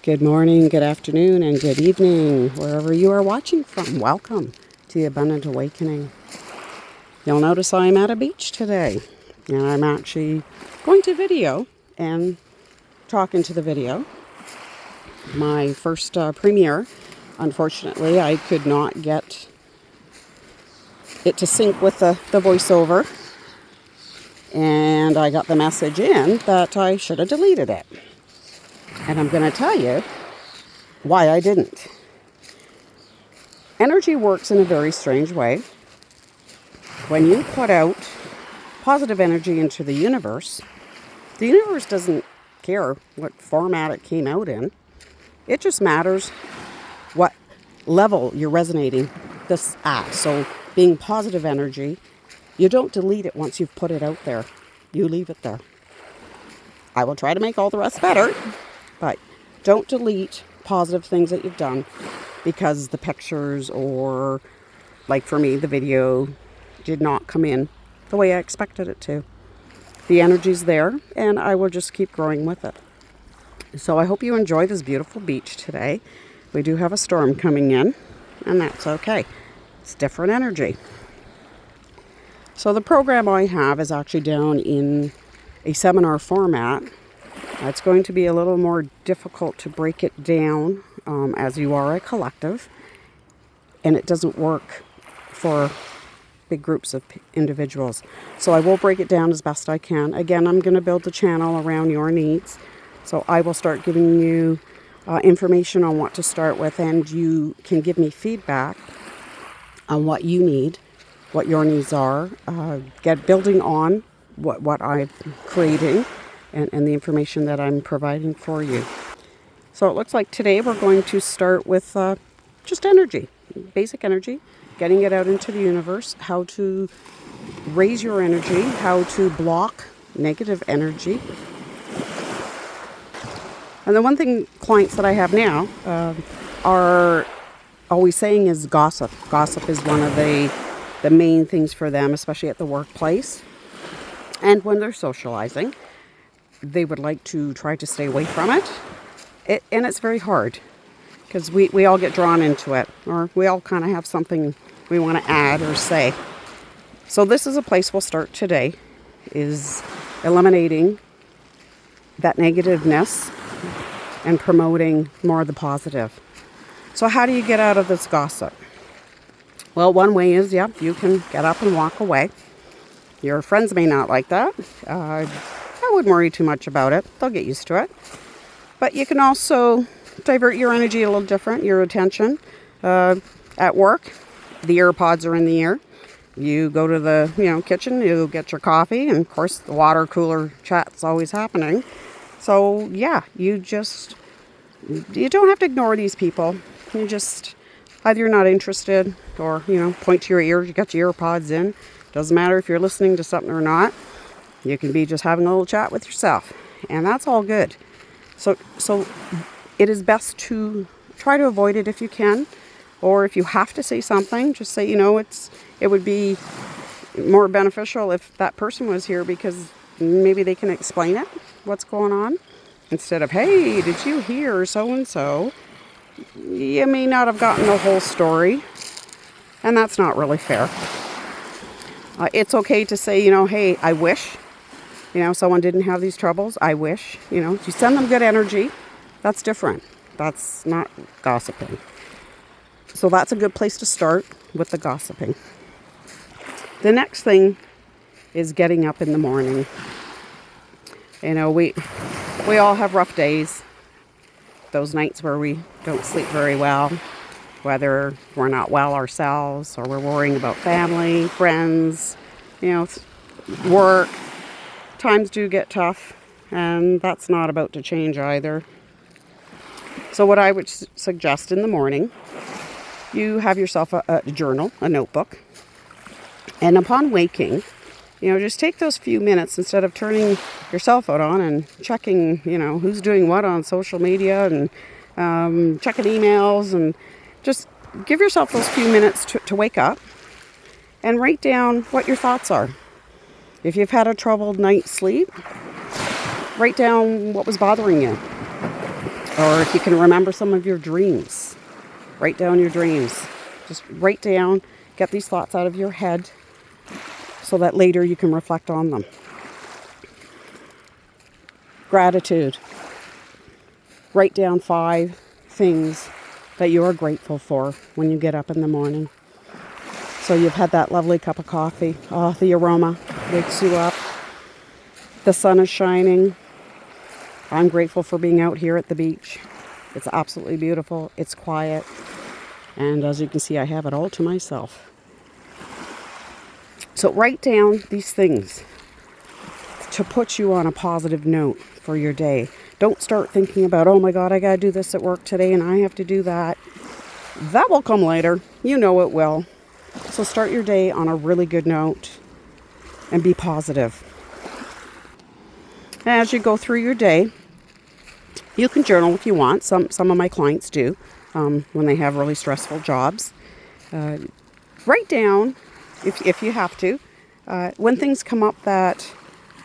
Good morning, good afternoon, and good evening, wherever you are watching from. Welcome to the Abundant Awakening. You'll notice I'm at a beach today, and I'm actually going to video and talking to the video. My first premiere, unfortunately, I could not get it to sync with the voiceover, and I got the message in that I should have deleted it. And I'm going to tell you why I didn't. Energy works in a very strange way. When you put out positive energy into the universe doesn't care what format it came out in. It just matters what level you're resonating this at. So being positive energy, you don't delete it once you've put it out there. You leave it there. I will try to make all the rest better, but don't delete positive things that you've done because the pictures or, like for me, the video did not come in the way I expected it to. The energy's there, and I will just keep growing with it. So I hope you enjoy this beautiful beach today. We do have a storm coming in, and that's okay. It's different energy. So the program I have is actually down in a seminar format. It's going to be a little more difficult to break it down as you are a collective, and it doesn't work for big groups of individuals. So I will break it down as best I can. Again, I'm going to build the channel around your needs. So I will start giving you information on what to start with, and you can give me feedback on what you need, what your needs are, get building on what I'm creating and the information that I'm providing for you. So it looks like today we're going to start with just energy, basic energy, getting it out into the universe, how to raise your energy, how to block negative energy. And the one thing clients that I have now are always saying is gossip. Gossip is one of the main things for them, especially at the workplace. And when they're socializing, they would like to try to stay away from it. And it's very hard because we all get drawn into it, or we all kind of have something we want to add or say. So this is a place we'll start today, is eliminating that negativeness and promoting more of the positive. So how do you get out of this gossip? Well, one way is, you can get up and walk away. Your friends may not like that. I wouldn't worry too much about it. They'll get used to it. But you can also divert your energy a little different, your attention. At work, the earpods are in the ear. You go to the kitchen, you get your coffee, and of course the water cooler chat's always happening. So you don't have to ignore these people. You just, either you're not interested or, point to your ear, you got your earpods in. Doesn't matter if you're listening to something or not. You can be just having a little chat with yourself, and that's all good. So it is best to try to avoid it if you can, or if you have to say something, just say, it would be more beneficial if that person was here because maybe they can explain it, what's going on, instead of, hey, did you hear so-and-so? You may not have gotten the whole story, and that's not really fair. It's okay to say, hey, I wish, someone didn't have these troubles. I wish, you send them good energy. That's different. That's not gossiping. So that's a good place to start with the gossiping. The next thing is getting up in the morning. We all have rough days. Those nights where we don't sleep very well, whether we're not well ourselves or we're worrying about family, friends, work. Times do get tough, and that's not about to change either. So what I would suggest in the morning, you have yourself a journal, a notebook, and upon waking, just take those few minutes instead of turning your cell phone on and checking, who's doing what on social media and checking emails, and just give yourself those few minutes to wake up and write down what your thoughts are. If you've had a troubled night's sleep, write down what was bothering you. Or if you can remember some of your dreams, write down your dreams. Just write down, get these thoughts out of your head so that later you can reflect on them. Gratitude. Write down 5 things that you are grateful for when you get up in the morning. So you've had that lovely cup of coffee. Oh, the aroma wakes you up. The sun is shining. I'm grateful for being out here at the beach. It's absolutely beautiful. It's quiet. And as you can see, I have it all to myself. So write down these things to put you on a positive note for your day. Don't start thinking about, oh my God, I got to do this at work today and I have to do that. That will come later. You know it will. So start your day on a really good note and be positive. As you go through your day, you can journal if you want. Some of my clients do when they have really stressful jobs. Write down, if you have to, when things come up that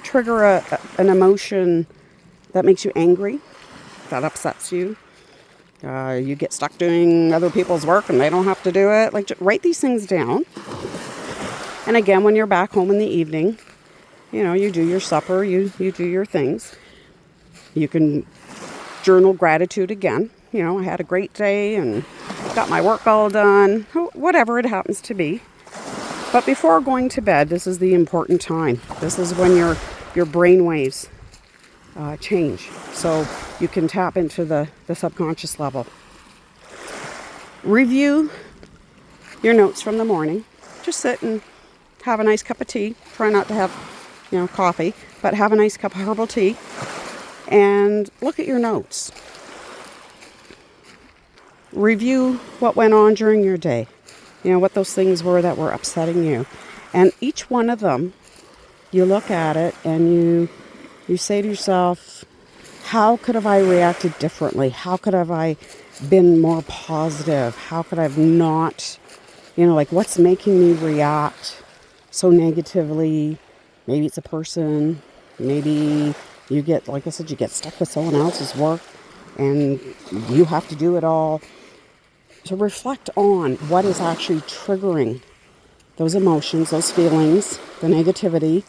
trigger an emotion that makes you angry, that upsets you. You get stuck doing other people's work and they don't have to do it. Like, write these things down. And again, when you're back home in the evening, you do your supper, you do your things. You can journal gratitude again. I had a great day and got my work all done, whatever it happens to be. But before going to bed, this is the important time. This is when your brain waves change. So you can tap into the subconscious level. Review your notes from the morning. Just sit and have a nice cup of tea. Try not to have, coffee, but have a nice cup of herbal tea and look at your notes. Review what went on during your day. What those things were that were upsetting you. And each one of them, you look at it and you say to yourself, how could have I reacted differently? How could have I been more positive? How could I have not, what's making me react so negatively? Maybe it's a person. Maybe you get, like I said, you get stuck with someone else's work and you have to do it all. So reflect on what is actually triggering those emotions, those feelings, the negativity,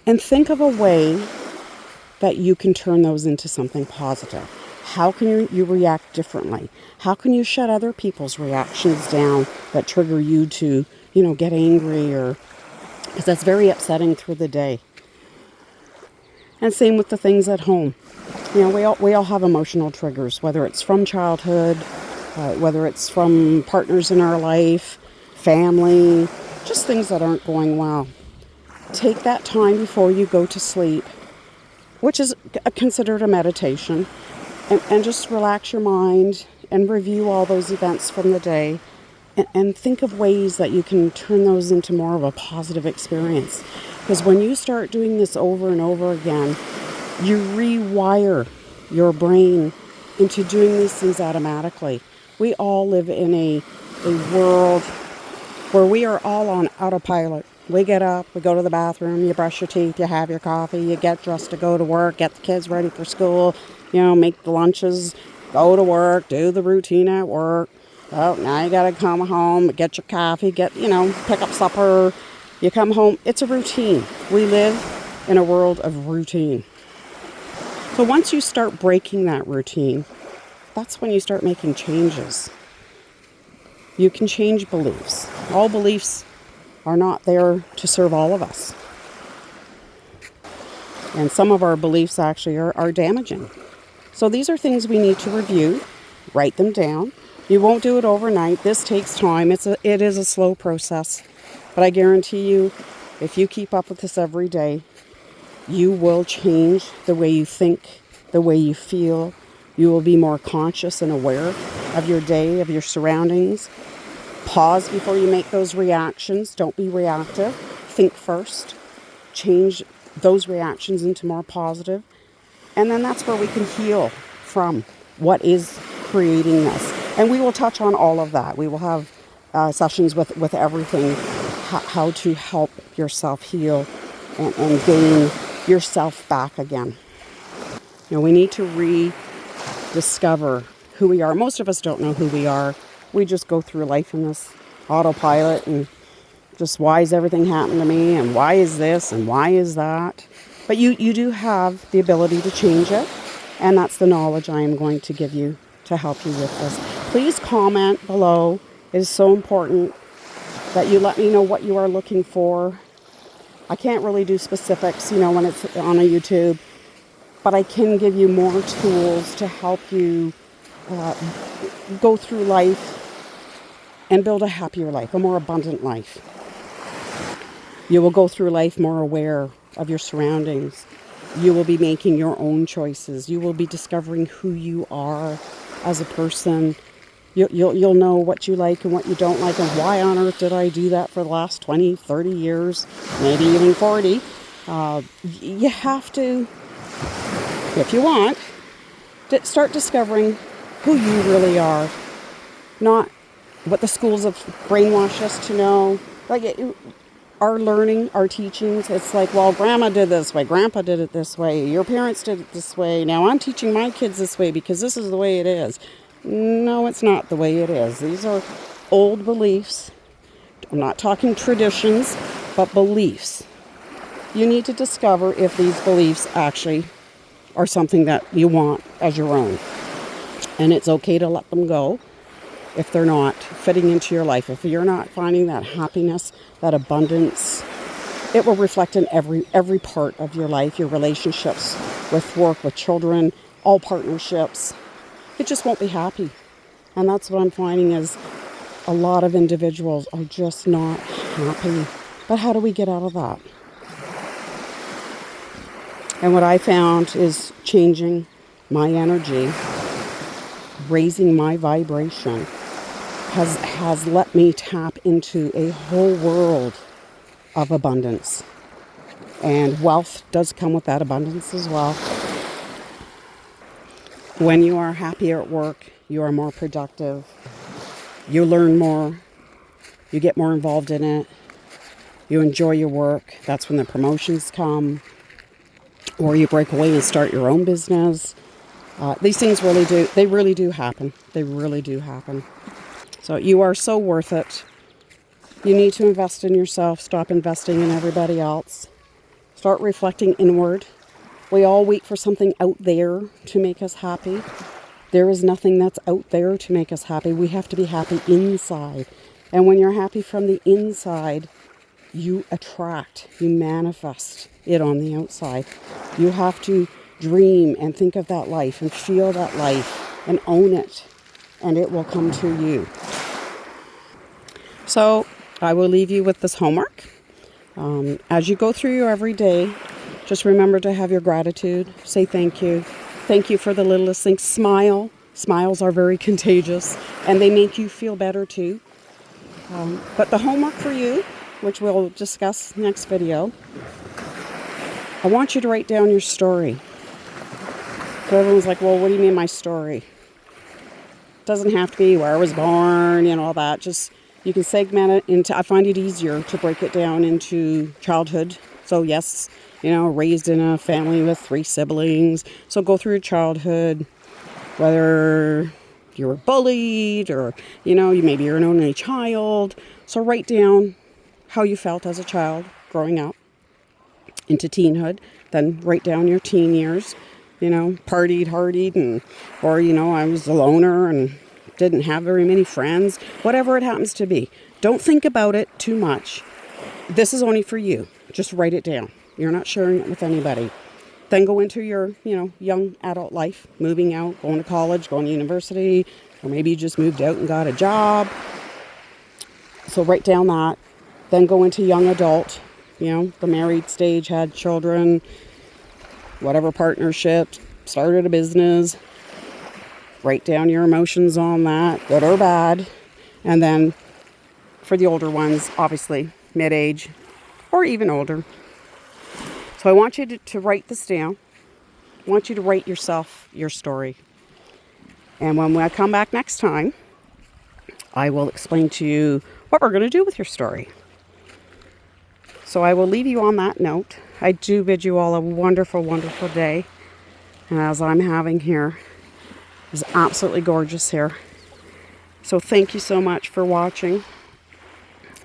and think of a way that you can turn those into something positive. How can you react differently? How can you shut other people's reactions down that trigger you to, get angry, or because that's very upsetting through the day. And same with the things at home. We all have emotional triggers, whether it's from childhood, whether it's from partners in our life, family, just things that aren't going well. Take that time before you go to sleep, which is considered a meditation, and just relax your mind and review all those events from the day and think of ways that you can turn those into more of a positive experience. Because when you start doing this over and over again, you rewire your brain into doing these things automatically. We all live in a world where we are all on autopilot. We get up, we go to the bathroom, you brush your teeth, you have your coffee, you get dressed to go to work, get the kids ready for school, make the lunches, go to work, do the routine at work. Oh, now you gotta come home, get your coffee, pick up supper, you come home. It's a routine. We live in a world of routine. So once you start breaking that routine, that's when you start making changes. You can change beliefs. All beliefs are not there to serve all of us. And some of our beliefs actually are damaging. So these are things we need to review, write them down. You won't do it overnight. This takes time. It is a slow process. But I guarantee you, if you keep up with this every day, you will change the way you think, the way you feel. You will be more conscious and aware of your day, of your surroundings. Pause before you make those reactions. Don't be reactive. Think first. Change those reactions into more positive. And then that's where we can heal from what is creating this. And we will touch on all of that. We will have sessions with everything, how to help yourself heal and gain yourself back again. We need to discover who we are. Most of us don't know who we are. We just go through life in this autopilot and just, why is everything happening to me, and why is this and why is that. But you do have the ability to change it, and that's the knowledge I am going to give you to help you with this. Please comment below. It is so important that you let me know what you are looking for. I can't really do specifics, when it's on a YouTube, but I can give you more tools to help you go through life and build a happier life, a more abundant life. You will go through life more aware of your surroundings. You will be making your own choices. You will be discovering who you are as a person. You'll know what you like and what you don't like, and why on earth did I do that for the last 20, 30 years, maybe even 40. You have to, if you want, start discovering who you really are, not what the schools have brainwashed us to know. Our learning, our teachings, it's like, well, grandma did this way, grandpa did it this way, your parents did it this way, now I'm teaching my kids this way because this is the way it is. No, it's not the way it is. These are old beliefs. I'm not talking traditions, but beliefs. You need to discover if these beliefs actually are something that you want as your own. And it's okay to let them go if they're not fitting into your life. If you're not finding that happiness, that abundance, it will reflect in every part of your life, your relationships, with work, with children, all partnerships. It just won't be happy. And that's what I'm finding is a lot of individuals are just not happy. But how do we get out of that? And what I found is changing my energy, raising my vibration, has let me tap into a whole world of abundance. And wealth does come with that abundance as well. When you are happier at work, you are more productive. You learn more. You get more involved in it. You enjoy your work. That's when the promotions come. Or you break away and start your own business. These things really do happen. They really do happen. So you are so worth it. You need to invest in yourself. Stop investing in everybody else. Start reflecting inward. We all wait for something out there to make us happy. There is nothing that's out there to make us happy. We have to be happy inside. And when you're happy from the inside, you attract, you manifest it on the outside. You have to dream and think of that life and feel that life and own it, and it will come to you. So I will leave you with this homework. As you go through your everyday, just remember to have your gratitude. Say thank you. Thank you for the littlest things. Smile. Smiles are very contagious, and they make you feel better too. But the homework for you, which we'll discuss next video, I want you to write down your story. So everyone's like, well, what do you mean my story? It doesn't have to be where I was born and all that. Just, you can segment it into, I find it easier to break it down into childhood. So yes, raised in a family with 3 siblings. So go through your childhood, whether you were bullied or, maybe you're an only child. So write down how you felt as a child growing up into teenhood. Then write down your teen years, partied, hardied, or I was a loner and didn't have very many friends, whatever it happens to be. Don't think about it too much. This is only for you. Just write it down. You're not sharing it with anybody. Then go into your, young adult life, moving out, going to college, going to university, or maybe you just moved out and got a job. So write down that. Then go into young adult, the married stage, had children, whatever partnership, started a business. Write down your emotions on that, good or bad. And then for the older ones, obviously, mid-age or even older. So I want you to write this down. I want you to write yourself your story. And when I come back next time, I will explain to you what we're going to do with your story. So I will leave you on that note. I do bid you all a wonderful, wonderful day. And as I'm having here, is absolutely gorgeous here. So thank you so much for watching.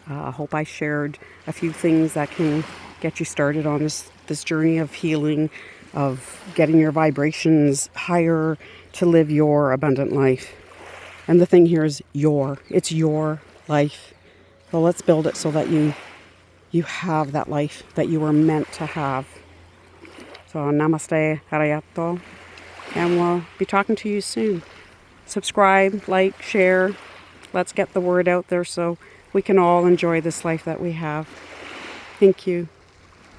I hope I shared a few things that can get you started on this journey of healing, of getting your vibrations higher to live your abundant life. And the thing here is it's your life. So let's build it so that you have that life that you were meant to have. So namaste, harayato, and we'll be talking to you soon. Subscribe, like, share. Let's get the word out there so we can all enjoy this life that we have. Thank you.